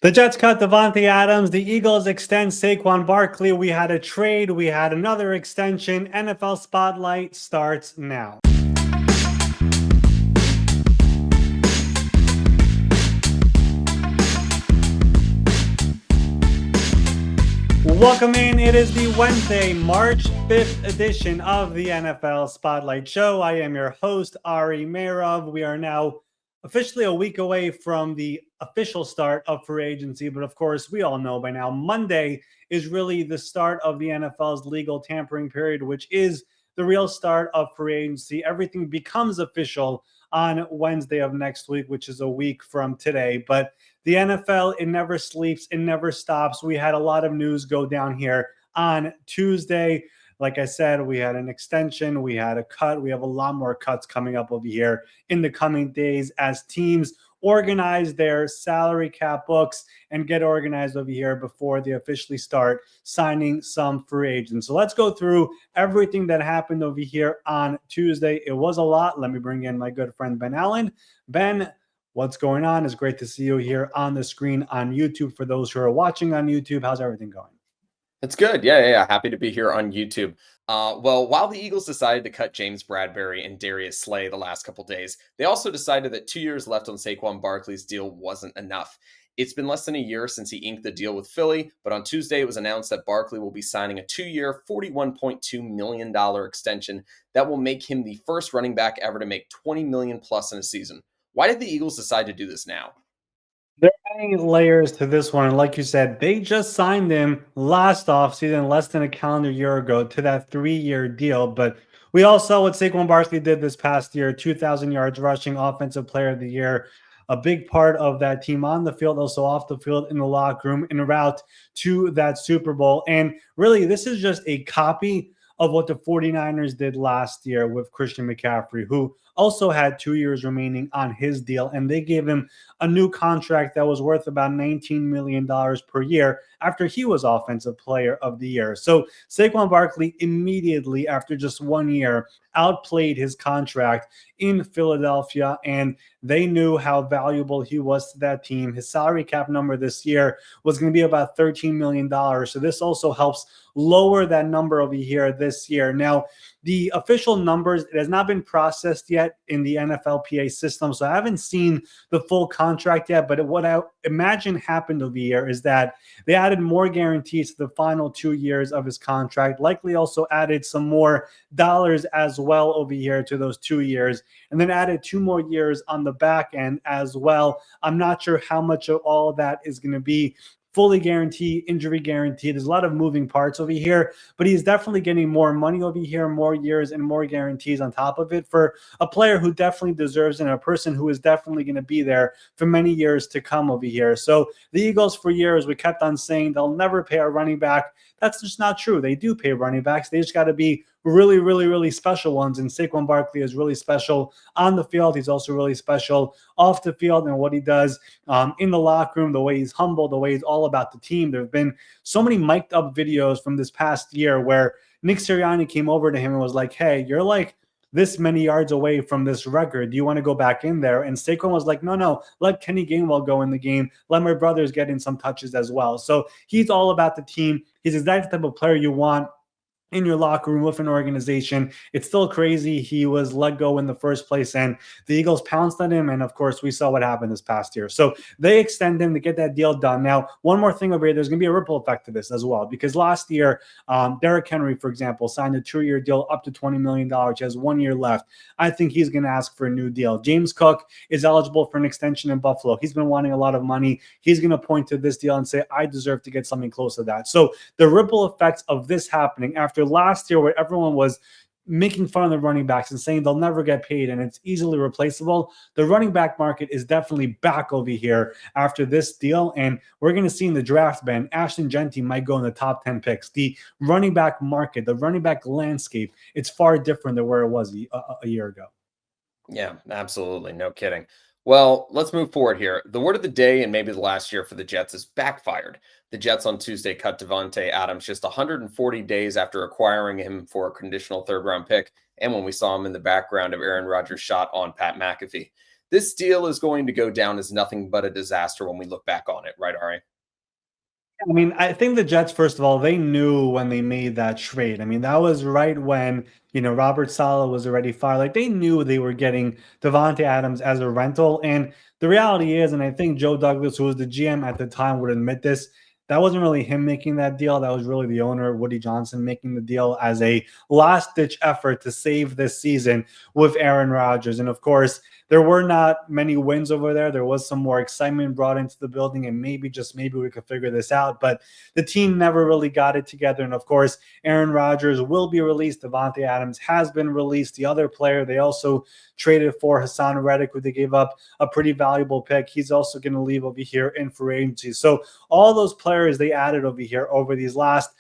The Jets cut Davante Adams. The Eagles extend Saquon Barkley. We had a trade. We had another extension. NFL Spotlight starts now. Welcome in. It is the Wednesday, March 5th edition of the NFL Spotlight Show. I am your host, Ari Meirov. We are now officially a week away from the official start of free agency. But of course, we all know by now, Monday is really the start of the NFL's legal tampering period, which is the real start of free agency. Everything becomes official on Wednesday of next week, which is a week from today. But the NFL, it never sleeps, it never stops. We had a lot of news go down here on Tuesday. Like I said, we had an extension, we had a cut, we have a lot more cuts coming up over here in the coming days as teams organize their salary cap books and get organized over here before they officially start signing some free agents. So let's go through everything that happened over here on Tuesday. It was a lot. Let me bring in my good friend Ben Allen. Ben, what's going on? It's great to see you here on the screen on YouTube. For those who are watching on YouTube, how's everything going? It's good. Yeah. Happy to be here on YouTube. Well, while the Eagles decided to cut James Bradbury and Darius Slay the last couple days, they also decided that 2 years left on Saquon Barkley's deal wasn't enough. It's been less than a year since he inked the deal with Philly, but on Tuesday it was announced that Barkley will be signing a 2-year, $41.2 million extension that will make him the first running back ever to make $20 million plus in a season. Why did the Eagles decide to do this now? There are many layers to this one. And like you said, they just signed him last offseason, less than a calendar year ago, to that 3-year deal. But we all saw what Saquon Barkley did this past year, 2,000 yards rushing, offensive player of the year, a big part of that team on the field, also off the field, in the locker room, en route to that Super Bowl. And really, this is just a copy of what the 49ers did last year with Christian McCaffrey, who also had 2 years remaining on his deal. And they gave him a new contract that was worth about $19 million per year after he was Offensive Player of the Year. So Saquon Barkley immediately, after just 1 year, outplayed his contract in Philadelphia, and they knew how valuable he was to that team. His salary cap number this year was going to be about $13 million. So this also helps lower that number over here this year. Now, the official numbers, it has not been processed yet in the NFLPA system, so I haven't seen the full contract yet. But what I imagine happened over here is that they added more guarantees to the final 2 years of his contract, likely also added some more dollars as well over here to those 2 years, and then added 2 more years on the back end as well. I'm not sure how much of all of that is going to be fully guaranteed, injury guaranteed. There's a lot of moving parts over here, but he's definitely getting more money over here, more years, and more guarantees on top of it for a player who definitely deserves it, and a person who is definitely going to be there for many years to come over here. So the Eagles, for years, we kept on saying they'll never pay a running back. That's just not true. They do pay running backs. They just got to be really, really, really special ones. And Saquon Barkley is really special on the field. He's also really special off the field and what he does in the locker room, the way he's humble, the way he's all about the team. There have been so many mic'd up videos from this past year where Nick Sirianni came over to him and was like, hey, you're like this many yards away from this record. Do you want to go back in there? And Saquon was like, no, let Kenny Gainwell go in the game. Let my brothers get in some touches as well. So he's all about the team. He's exactly the type of player you want in your locker room with an organization. It's still crazy he was let go in the first place, and the Eagles pounced on him, and of course we saw what happened this past year. So they extend him to get that deal done. Now, one more thing over here, there's going to be a ripple effect to this as well, because last year, Derrick Henry, for example, signed a 2-year deal up to $20 million. He has 1 year left. I think he's going to ask for a new deal. James Cook is eligible for an extension in Buffalo. He's been wanting a lot of money. He's going to point to this deal and say, I deserve to get something close to that. So the ripple effects of this happening after last year, where everyone was making fun of the running backs and saying they'll never get paid and it's easily replaceable, the running back market is definitely back over here after this deal. And we're going to see in the draft, Ben, Ashton Genty might go in the top 10 picks. The running back market, the running back landscape, it's far different than where it was a year ago. Yeah, absolutely. No kidding. Well, let's move forward here. The word of the day and maybe the last year for the Jets is backfired. The Jets on Tuesday cut Davante Adams just 140 days after acquiring him for a conditional third round pick, and when we saw him in the background of Aaron Rodgers' shot on Pat McAfee. This deal is going to go down as nothing but a disaster when we look back on it, right, Ari? I mean, I think the Jets, first of all, they knew when they made that trade. I mean, that was right when, Robert Saleh was already fired. Like, they knew they were getting Davante Adams as a rental. And the reality is, and I think Joe Douglas, who was the GM at the time, would admit this, that wasn't really him making that deal. That was really the owner, Woody Johnson, making the deal as a last ditch effort to save this season with Aaron Rodgers. And of course, there were not many wins over there. There was some more excitement brought into the building, and maybe, just maybe, we could figure this out. But the team never really got it together. And of course, Aaron Rodgers will be released. Davante Adams has been released. The other player they also traded for, Hassan Reddick, who they gave up a pretty valuable pick. He's also going to leave over here in free agency. So all those players they added over here over these last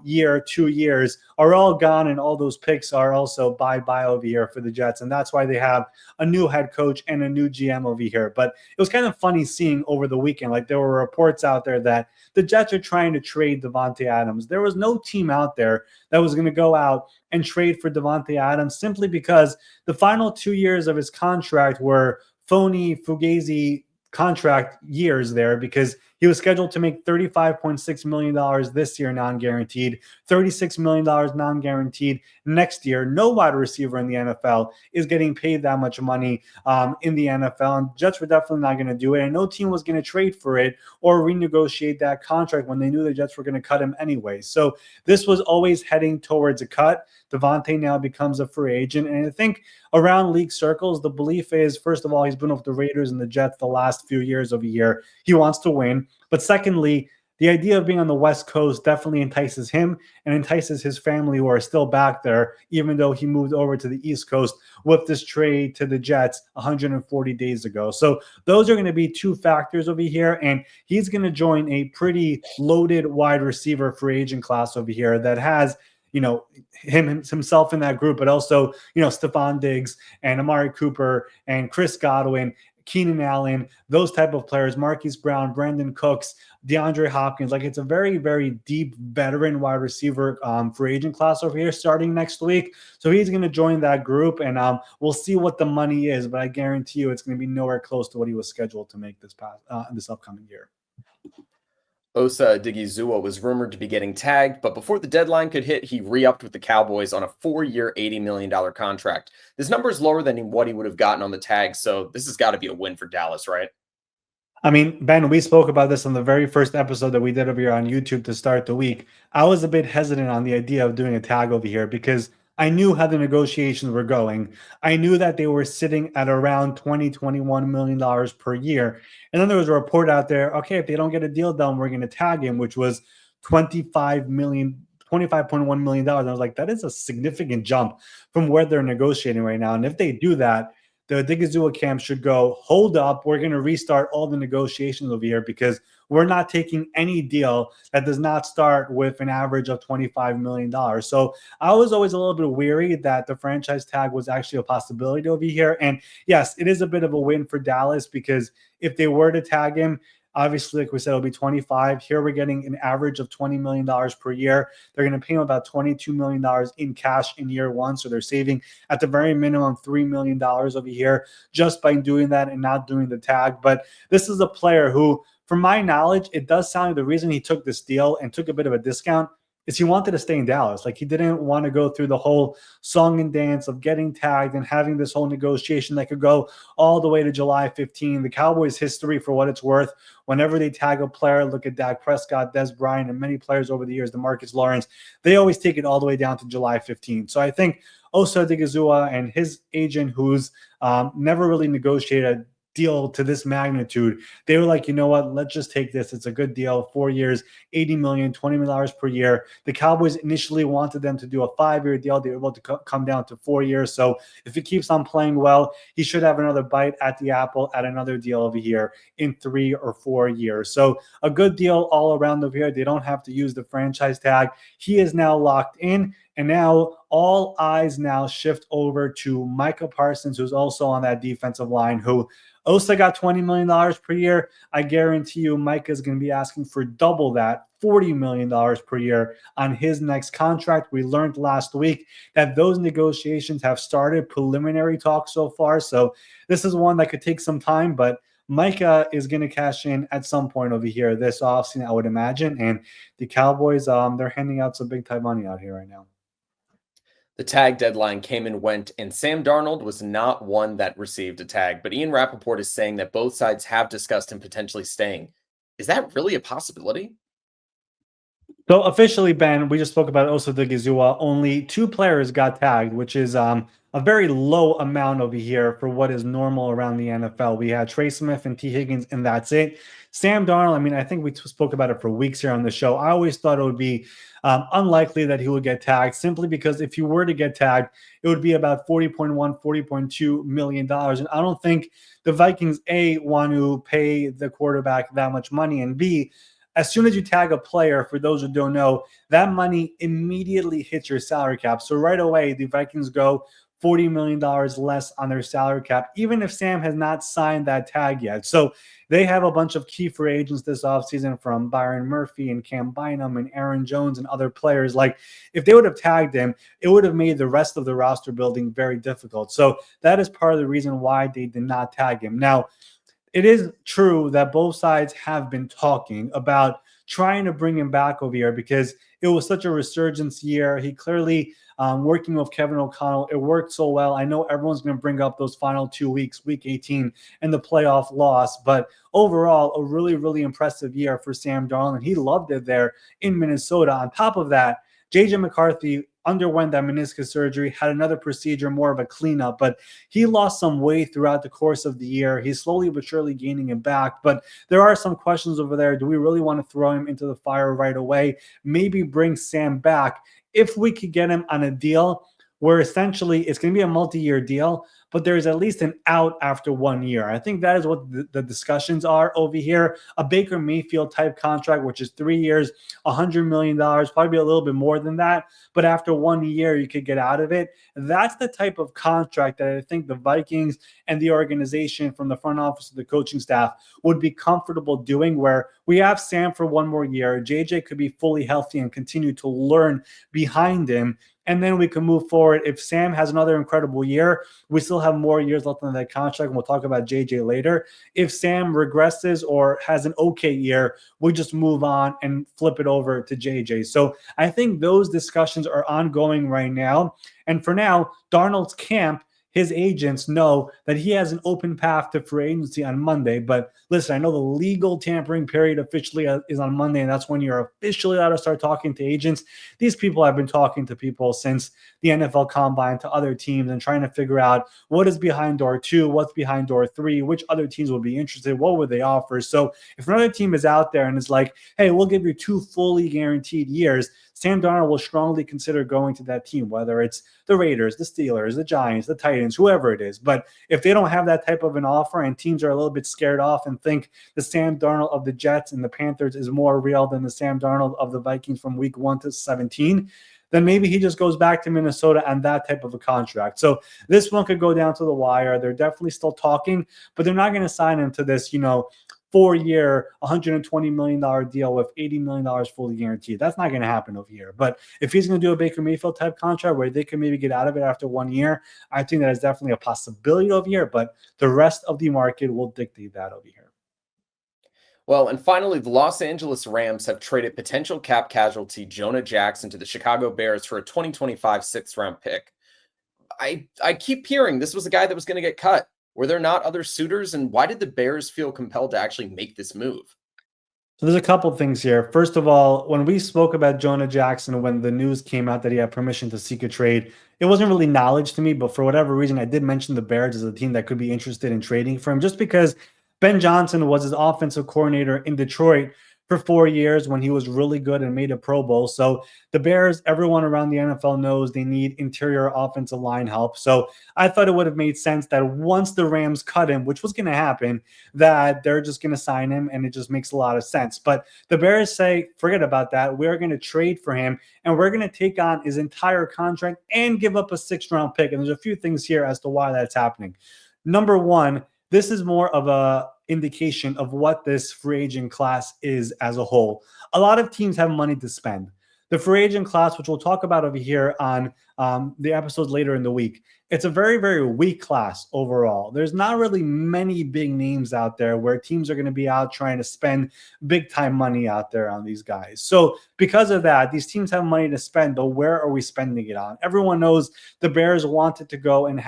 year, 2 years are all gone, and all those picks are also bye-bye over here for the Jets. And that's why they have a new head coach and a new GM over here. But it was kind of funny seeing over the weekend, like there were reports out there that the Jets are trying to trade Davante Adams. There was no team out there that was going to go out and trade for Davante Adams simply because the final 2 years of his contract were phony, fugazi contract years there, because he was scheduled to make $35.6 million this year non-guaranteed, $36 million non-guaranteed next year. No wide receiver in the NFL is getting paid that much money in the NFL, and Jets were definitely not going to do it, and no team was going to trade for it or renegotiate that contract when they knew the Jets were going to cut him anyway. So this was always heading towards a cut. Davante now becomes a free agent, and I think around league circles, the belief is, first of all, he's been with the Raiders and the Jets the last few years of a year. He wants to win. But secondly, the idea of being on the West Coast definitely entices him and entices his family, who are still back there, even though he moved over to the East Coast with this trade to the Jets 140 days ago. So those are going to be two factors over here. And he's going to join a pretty loaded wide receiver free agent class over here that has, himself in that group, but also, Stephon Diggs and Amari Cooper and Chris Godwin, Keenan Allen, those type of players, Marquise Brown, Brandon Cooks, DeAndre Hopkins. Like, it's a very, very deep veteran wide receiver free agent class over here starting next week. So he's going to join that group, and we'll see what the money is, but I guarantee you it's going to be nowhere close to what he was scheduled to make this upcoming year. Osa Odighizuwa was rumored to be getting tagged, but before the deadline could hit, he re-upped with the Cowboys on a 4-year, $80 million contract. This number is lower than what he would have gotten on the tag, so this has got to be a win for Dallas, right? I mean, Ben, we spoke about this on the very first episode that we did over here on YouTube to start the week. I was a bit hesitant on the idea of doing a tag over here because I knew how the negotiations were going. I knew that they were sitting at around $21 million per year. And then there was a report out there, okay, if they don't get a deal done, we're going to tag him, which was $25.1 million. I was like, that is a significant jump from where they're negotiating right now. And if they do that, the Odighizuwa camp should go, hold up, we're going to restart all the negotiations over here because we're not taking any deal that does not start with an average of $25 million. So I was always a little bit weary that the franchise tag was actually a possibility over here. And yes, it is a bit of a win for Dallas because if they were to tag him, obviously, like we said, it'll be 25. Here we're getting an average of $20 million per year. They're going to pay him about $22 million in cash in year one. So they're saving at the very minimum $3 million over here just by doing that and not doing the tag. But this is a player who, from my knowledge, it does sound like the reason he took this deal and took a bit of a discount is he wanted to stay in Dallas. Like, he didn't want to go through the whole song and dance of getting tagged and having this whole negotiation that could go all the way to July 15. The Cowboys' history, for what it's worth, whenever they tag a player, look at Dak Prescott, Des Bryant, and many players over the years, DeMarcus Lawrence, they always take it all the way down to July 15. So I think Osa Odighizuwa and his agent, who's never really negotiated a deal to this magnitude, they were like, you know what, let's just take this. It's a good deal. 4 years, $80 million, $20 million per year. The Cowboys initially wanted them to do a 5-year deal. They were able to come down to 4 years. So if he keeps on playing well, he should have another bite at the apple at another deal over here in 3 or 4 years. So a good deal all around over here. They don't have to use the franchise tag. He is now locked in. And now all eyes now shift over to Micah Parsons, who's also on that defensive line, who Osa got $20 million per year. I guarantee you Micah is going to be asking for double that, $40 million per year on his next contract. We learned last week that those negotiations have started, preliminary talks so far. So this is one that could take some time, but Micah is going to cash in at some point over here this offseason, I would imagine. And the Cowboys, they're handing out some big time money out here right now. The tag deadline came and went, and Sam Darnold was not one that received a tag. But Ian Rappaport is saying that both sides have discussed him potentially staying. Is that really a possibility? So officially, Ben, we just spoke about Osa Odighizuwa. Only two players got tagged, which is a very low amount over here for what is normal around the NFL. We had Trey Smith and T. Higgins, and that's it. Sam Darnold, I mean, I think we spoke about it for weeks here on the show. I always thought it would be unlikely that he would get tagged simply because if he were to get tagged, it would be about $40.1, $40.2 million. And I don't think the Vikings, A, want to pay the quarterback that much money, and B, as soon as you tag a player, for those who don't know, that money immediately hits your salary cap. So right away, the Vikings go $40 million less on their salary cap, even if Sam has not signed that tag yet. So they have a bunch of key free agents this offseason from Byron Murphy and Cam Bynum and Aaron Jones and other players. Like, if they would have tagged him, it would have made the rest of the roster building very difficult. So that is part of the reason why they did not tag him. Now, it is true that both sides have been talking about trying to bring him back over here because it was such a resurgence year. He clearly, working with Kevin O'Connell, it worked so well. I know everyone's going to bring up those final 2 weeks, week 18, and the playoff loss, but overall, a really, really impressive year for Sam Darnold, and he loved it there in Minnesota. On top of that, JJ McCarthy underwent that meniscus surgery, had another procedure, more of a cleanup, but he lost some weight throughout the course of the year. He's slowly but surely gaining it back, but there are some questions over there. Do we really want to throw him into the fire right away? Maybe bring Sam back if we could get him on a deal where essentially it's going to be a multi-year deal, but there's at least an out after 1 year. I think that is what the discussions are over here. A Baker Mayfield type contract, which is 3 years, $100 million, probably a little bit more than that. But after 1 year, you could get out of it. That's the type of contract that I think the Vikings and the organization, from the front office to the coaching staff, would be comfortable doing, where we have Sam for 1 more year. JJ could be fully healthy and continue to learn behind him. And then we can move forward. If Sam has another incredible year, we still have more years left on that contract, and we'll talk about JJ later. If Sam regresses or has an okay year, we just move on and flip it over to JJ. So I think those discussions are ongoing right now. And for now, Darnold's camp, his agents know that he has an open path to free agency on Monday. But listen, I know the legal tampering period officially is on Monday, and that's when you're officially allowed to start talking to agents. These people have been talking to people since the NFL Combine, to other teams, and trying to figure out what is behind door 2, what's behind door 3, which other teams will be interested, what would they offer. So if another team is out there and is like, hey, we'll give you 2 fully guaranteed years, Sam Darnold will strongly consider going to that team, whether it's the Raiders, the Steelers, the Giants, the Titans, whoever it is. But if they don't have that type of an offer and teams are a little bit scared off and think the Sam Darnold of the Jets and the Panthers is more real than the Sam Darnold of the Vikings from week 1 to 17, then maybe he just goes back to Minnesota on that type of a contract. So this one could go down to the wire. They're definitely still talking, but they're not going to sign him to this, 4-year, $120 million deal with $80 million fully guaranteed. That's not going to happen over here. But if he's going to do a Baker Mayfield type contract where they can maybe get out of it after 1 year, I think that is definitely a possibility over here. But the rest of the market will dictate that over here. Well, and finally, the Los Angeles Rams have traded potential cap casualty Jonah Jackson to the Chicago Bears for a 2025 6th-round pick. I keep hearing this was a guy that was going to get cut. Were there not other suitors, and why did the Bears feel compelled to actually make this move? So there's a couple things here. First of all, when we spoke about Jonah Jackson, when the news came out that he had permission to seek a trade, it wasn't really knowledge to me, but for whatever reason, I did mention the Bears as a team that could be interested in trading for him, just because Ben Johnson was his offensive coordinator in Detroit for 4 years when he was really good and made a Pro Bowl. So the Bears, everyone around the NFL knows they need interior offensive line help. So I thought it would have made sense that once the Rams cut him, which was going to happen, that they're just going to sign him, and it just makes a lot of sense. But the Bears say, forget about that. We're going to trade for him, and we're going to take on his entire contract and give up a 6th-round pick. And there's a few things here as to why that's happening. Number one, this is more of a indication of what this free agent class is as a whole. A lot of teams have money to spend. The free agent class, which we'll talk about over here on the episodes later in the week, it's a very, very weak class overall. There's not really many big names out there where teams are going to be out trying to spend big time money out there on these guys. So because of that, these teams have money to spend, but where are we spending it on? Everyone knows the Bears wanted to go and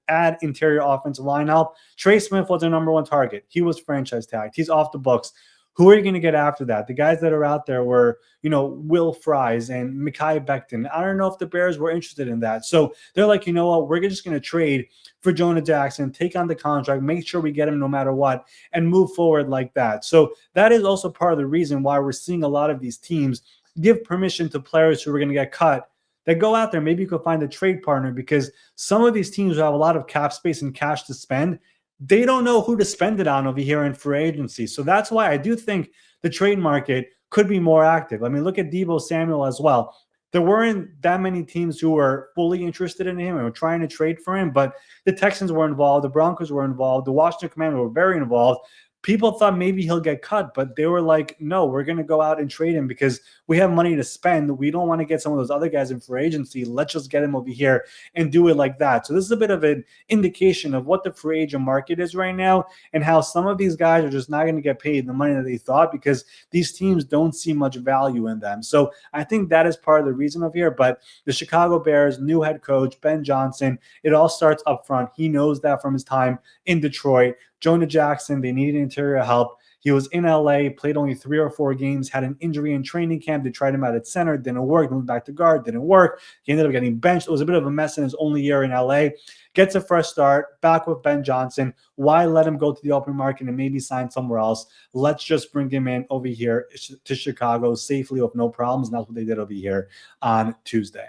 add interior offensive line help. Trey Smith was their number one target. He was franchise tagged. He's off the books. Who are you going to get after that? The guys that are out there were, Will Fries and Mekhi Becton. I don't know if the Bears were interested in that. So they're like, you know what? We're just going to trade for Jonah Jackson, take on the contract, make sure we get him no matter what, and move forward like that. So that is also part of the reason why we're seeing a lot of these teams give permission to players who are going to get cut that go out there. Maybe you could find a trade partner, because some of these teams who have a lot of cap space and cash to spend, they don't know who to spend it on over here in free agency. So that's why I do think the trade market could be more active. I mean, look at Deebo Samuel as well. There weren't that many teams who were fully interested in him and were trying to trade for him, but the Texans were involved, the Broncos were involved, the Washington Commanders were very involved. People thought maybe he'll get cut, but they were like, no, we're going to go out and trade him because we have money to spend. We don't want to get some of those other guys in free agency. Let's just get him over here and do it like that. So this is a bit of an indication of what the free agent market is right now and how some of these guys are just not going to get paid the money that they thought because these teams don't see much value in them. So I think that is part of the reason of here. But the Chicago Bears, new head coach, Ben Johnson, it all starts up front. He knows that from his time in Detroit. Jonah Jackson, they needed interior help. He was in LA, played only 3 or 4 games, had an injury in training camp. They tried him out at center, didn't work, moved back to guard, didn't work. He ended up getting benched. It was a bit of a mess in his only year in LA. Gets a fresh start, back with Ben Johnson. Why let him go to the open market and maybe sign somewhere else? Let's just bring him in over here to Chicago safely with no problems. And that's what they did over here on Tuesday.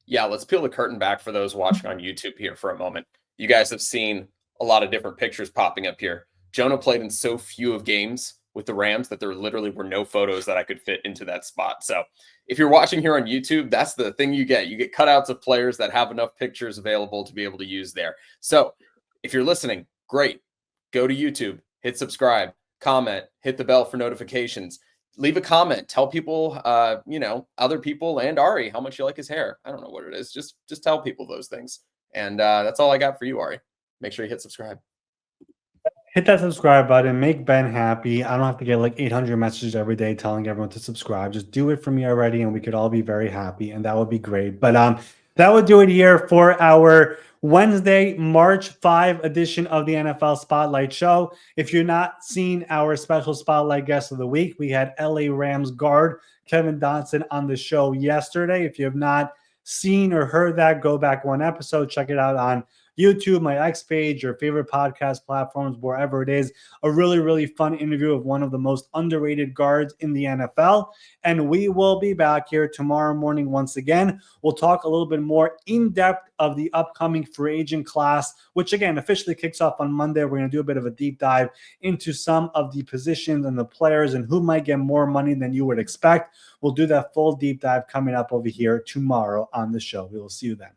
Yeah, let's peel the curtain back for those watching on YouTube here for a moment. You guys have seen a lot of different pictures popping up here. Jonah played in so few of games with the Rams that there literally were no photos that I could fit into that spot. So if you're watching here on YouTube, that's the thing you get. You get cutouts of players that have enough pictures available to be able to use there. So if you're listening, great. Go to YouTube, hit subscribe, comment, hit the bell for notifications. Leave a comment. Tell people, other people and Ari how much you like his hair. I don't know what it is. Just tell people those things. And that's all I got for you, Ari. Make sure you hit subscribe. Hit that subscribe button. Make Ben happy. I don't have to get like 800 messages every day telling everyone to subscribe. Just do it for me already, and we could all be very happy, and that would be great. But that would do it here for our Wednesday, March 5 edition of the NFL Spotlight Show. If you're not seeing our special Spotlight guest of the week, we had LA Rams guard Kevin Dotson on the show yesterday. If you have not seen or heard that, go back one episode, check it out on YouTube, my X page, your favorite podcast platforms, wherever it is. A really, really fun interview of one of the most underrated guards in the NFL. And we will be back here tomorrow morning once again. We'll talk a little bit more in depth of the upcoming free agent class, which again officially kicks off on Monday. We're going to do a bit of a deep dive into some of the positions and the players and who might get more money than you would expect. We'll do that full deep dive coming up over here tomorrow on the show. We will see you then.